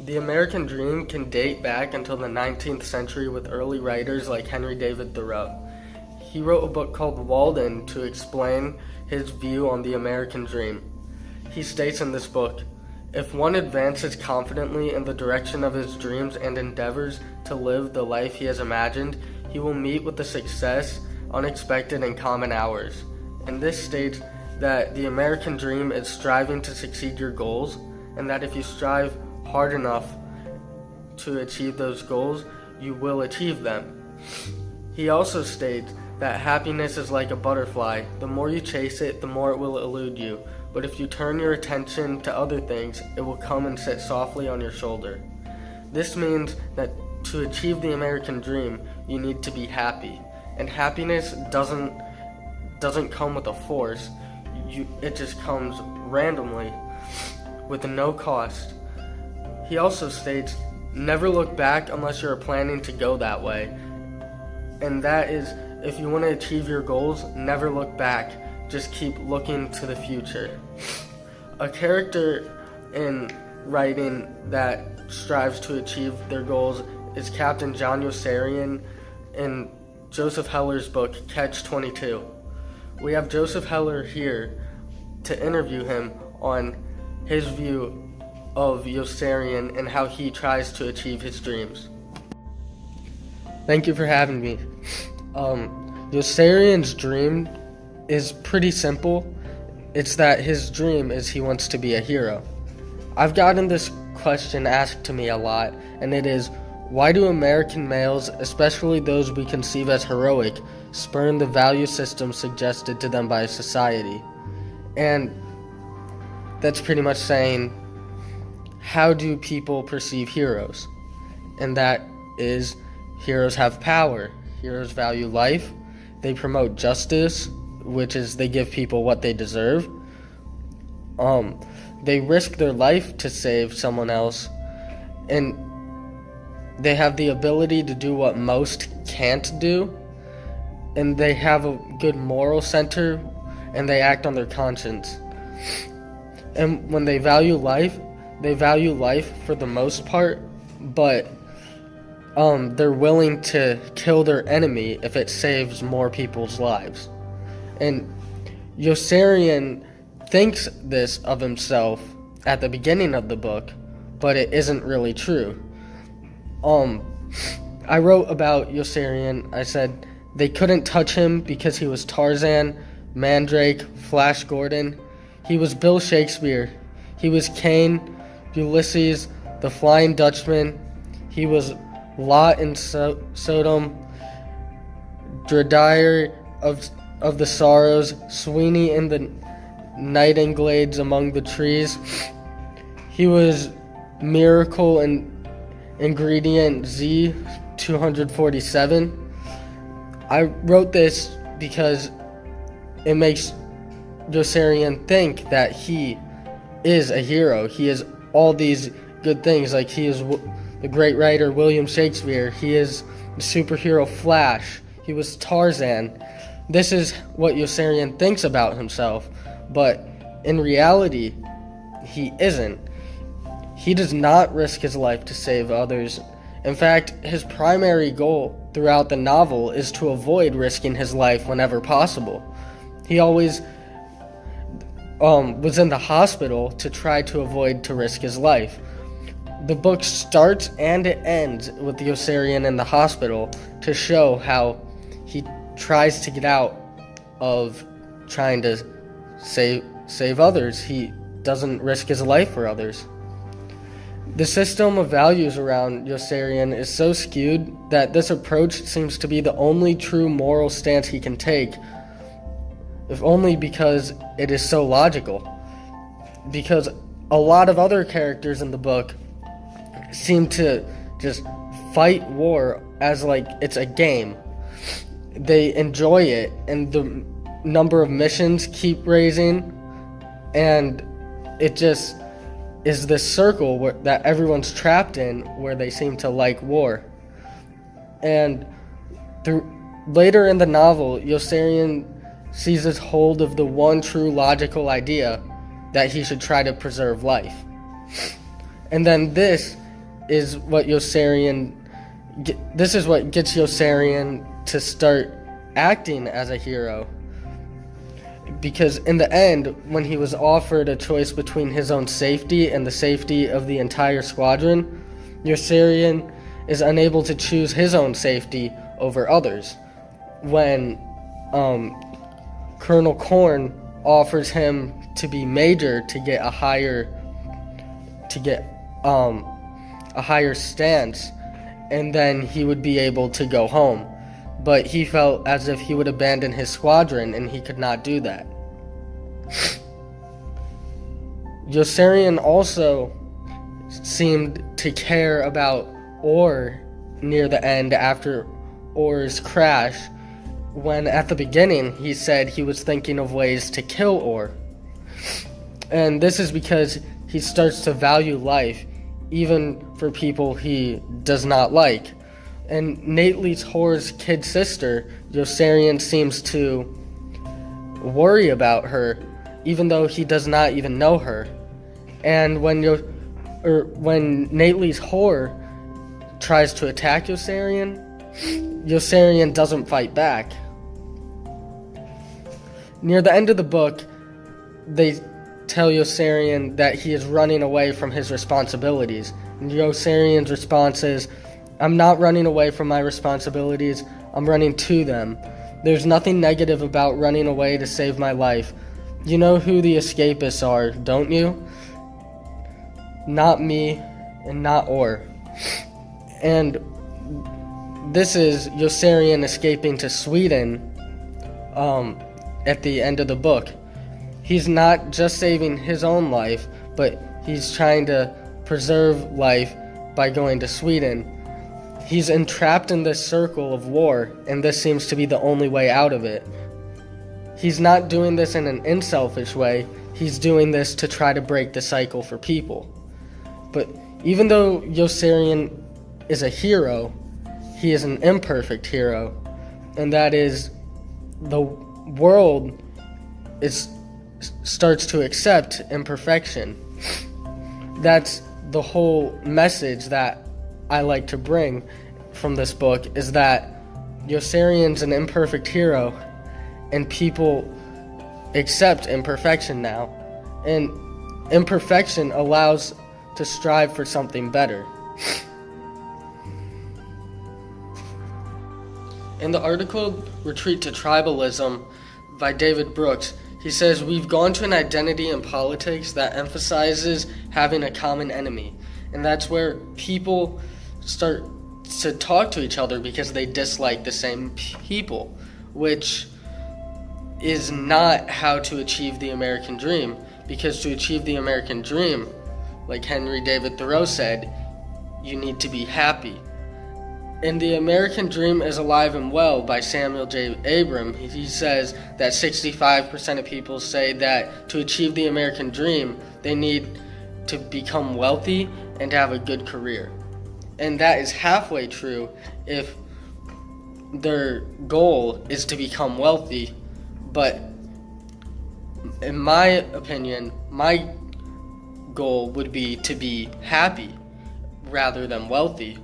The American dream can date back until the 19th century with early writers like Henry David Thoreau. He wrote a book called Walden to explain his view on the American dream. He states in this book, "If one advances confidently in the direction of his dreams and endeavors to live the life he has imagined, he will meet with the success unexpected in common hours." And this states that the American dream is striving to succeed your goals, and that if you strive hard enough to achieve those goals, you will achieve them. He also states that happiness is like a butterfly. The more you chase it, the more it will elude you. But if you turn your attention to other things, it will come and sit softly on your shoulder. This means that to achieve the American dream, you need to be happy. And happiness doesn't come with a force. It just comes randomly with no cost. He also states, never look back unless you're planning to go that way. And that is, if you want to achieve your goals, never look back. Just keep looking to the future. A character in writing that strives to achieve their goals is Captain John Yossarian in Joseph Heller's book, Catch-22. We have Joseph Heller here to interview him on his view of Yossarian and how he tries to achieve his dreams. Thank you for having me. Yossarian's dream is pretty simple. It's that his dream is he wants to be a hero. I've gotten this question asked to me a lot, and it is, why do American males, especially those we conceive as heroic, spurn the value system suggested to them by society? And that's pretty much saying, how do people perceive heroes? And that is, heroes have power. Heroes value life. They promote justice, which is they give people what they deserve. They risk their life to save someone else, and they have the ability to do what most can't do, and they have a good moral center, and they act on their conscience. And when they value life for the most part, but they're willing to kill their enemy if it saves more people's lives. And Yossarian thinks this of himself at the beginning of the book, but it isn't really true. I wrote about Yossarian. I said they couldn't touch him because he was Tarzan, Mandrake, Flash Gordon. He was Bill Shakespeare. He was Cain, Ulysses, the Flying Dutchman. He was Lot in Sodom, Dredire of the Sorrows, Sweeney in the Nightingales among the trees. He was Miracle in Ingredient Z 247. I wrote this because it makes Yossarian think that he is a hero. He is all these good things, like he is the great writer William Shakespeare. He is the superhero Flash. He was Tarzan. This is what Yossarian thinks about himself, but in reality, he isn't. He does not risk his life to save others. In fact, his primary goal throughout the novel is to avoid risking his life whenever possible. He always was in the hospital to try to avoid to risk his life. The book starts and it ends with Yossarian in the hospital to show how he tries to get out of trying to save others. He doesn't risk his life for others. The system of values around Yossarian is so skewed that this approach seems to be the only true moral stance he can take, if only because it is so logical. Because a lot of other characters in the book seem to just fight war as like it's a game. They enjoy it, and the number of missions keep raising, and it just is this circle that everyone's trapped in, where they seem to like war. And later in the novel, Yossarian seizes hold of the one true logical idea, that he should try to preserve life. And then this is what this is what gets Yossarian to start acting as a hero. Because in the end, when he was offered a choice between his own safety and the safety of the entire squadron, Yossarian is unable to choose his own safety over others. When Colonel Korn offers him to be major to get a higher stance, and then he would be able to go home. But he felt as if he would abandon his squadron, and he could not do that. Yossarian also seemed to care about Orr near the end after Orr's crash, when at the beginning he said he was thinking of ways to kill Orr. And this is because he starts to value life, even for people he does not like. And Nately's Horror's kid sister, Yossarian seems to worry about her, even though he does not even know her. And when Nately's Horror tries to attack Yossarian, Yossarian doesn't fight back. Near the end of the book, they tell Yossarian that he is running away from his responsibilities. And Yossarian's response is, "I'm not running away from my responsibilities, I'm running to them. There's nothing negative about running away to save my life. You know who the escapists are, don't you? Not me, and not Orr." And this is Yossarian escaping to Sweden at the end of the book. He's not just saving his own life, but he's trying to preserve life by going to Sweden. He's entrapped in this circle of war, and this seems to be the only way out of it. He's not doing this in an unselfish way. He's doing this to try to break the cycle for people. But even though Yossarian is a hero, he is an imperfect hero, and that is the world starts to accept imperfection. That's the whole message that I like to bring from this book, is that Yossarian's an imperfect hero, and people accept imperfection now. And imperfection allows to strive for something better. In the article Retreat to Tribalism by David Brooks, he says, "We've gone to an identity in politics that emphasizes having a common enemy. And that's where people start to talk to each other because they dislike the same people, which is not how to achieve the American dream. Because to achieve the American dream, like Henry David Thoreau said, you need to be happy." In The American Dream is Alive and Well by Samuel J. Abram, he says that 65% of people say that to achieve the American dream, they need to become wealthy and have a good career. And that is halfway true if their goal is to become wealthy. But in my opinion, my goal would be to be happy rather than wealthy.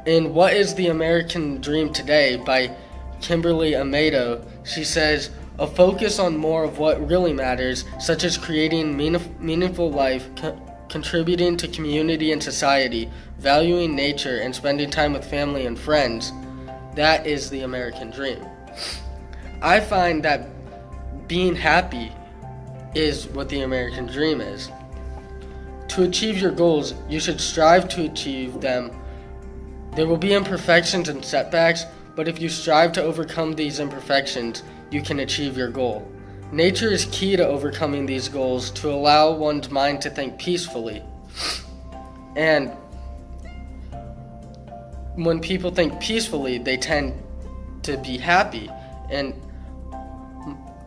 In What is the American Dream Today by Kimberly Amado, she says, "A focus on more of what really matters, such as creating meaningful life, contributing to community and society, valuing nature, and spending time with family and friends, that is the American dream." I find that being happy is what the American dream is. To achieve your goals, you should strive to achieve them. There will be imperfections and setbacks, but if you strive to overcome these imperfections, you can achieve your goal. Nature is key to overcoming these goals, to allow one's mind to think peacefully. And when people think peacefully, they tend to be happy. And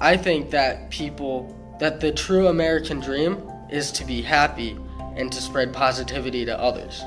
I think that the true American dream is to be happy and to spread positivity to others.